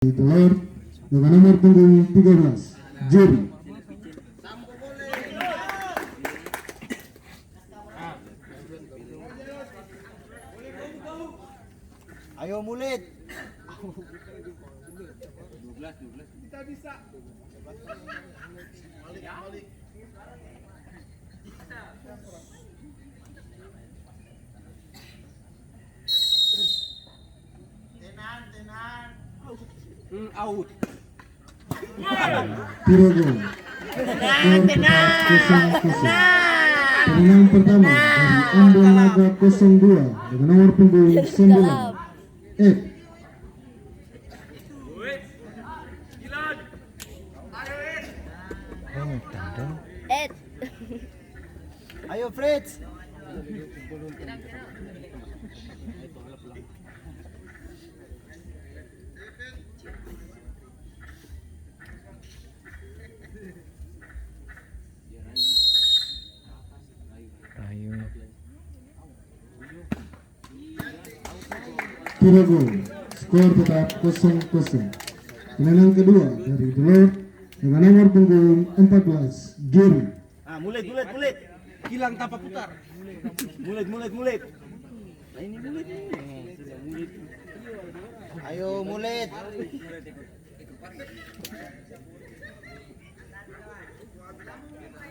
Telur dengan nomor punggung 13 Jerry. Ayo mulit. Kita bisa. Balik. Tenan. Out. Tiro gol. Pemenang pertama dari Ambon Naga 02 dengan nomor punggung 9 Ed. Ed. Ayo Fritz. Tiro gol. Skor tetap 0-0. Pemenang kedua dari Telur dengan nomor punggung 14 Jerry. Mulit. Hilang tanpa putar. Mulit. Nah, ini mulit. Mulit. Ayo mulit.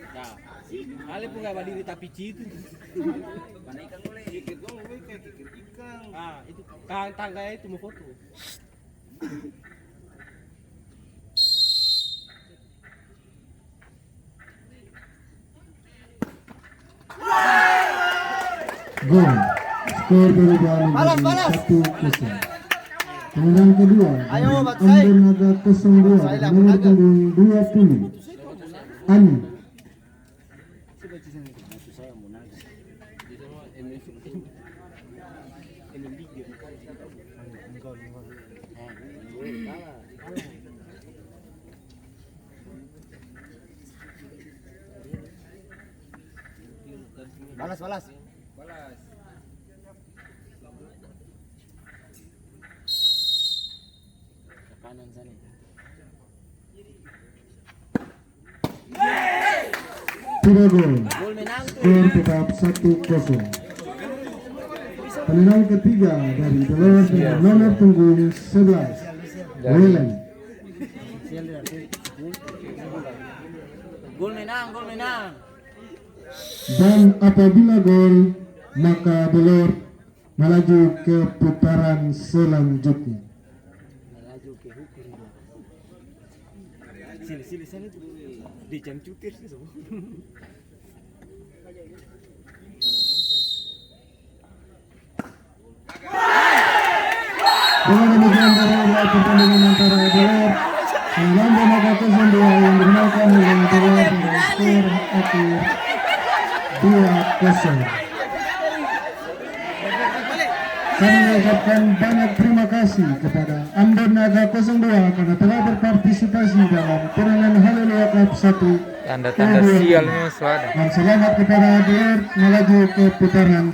Nah, kali pun nggak berdiri tapi itu. Mana ikan mulai? Kikir ikan. Itu tangga itu mau foto. Gol. Skor berubah menjadi 1-0. Pemenang kedua dari Ambon Naga 02 dengan nomor punggung 20 Ani. Balas. Kanan sana. Tiro gol. Skor tetap 1-0. Pemenang ketiga dari Telur dengan nomor punggung 11 Welen. Gol menang. Dan apabila gol maka Telur melaju ke putaran selanjutnya. Melaju ke hukum. Sini sana tuh. Di jam cutir sih semua. Dengan demikian berakhir pertandingan antara Telur dan Ambon Naga 02 yang dimenangkan oleh Telur dengan skor akhir 2-0. Kami mengucapkan banyak terima kasih kepada Ambon Naga 02 karena telah berpartisipasi dalam turnamen Haleluya Cup 1 Tanda-tanda sialnya suara. dan selamat kepada Telur melaju ke putaran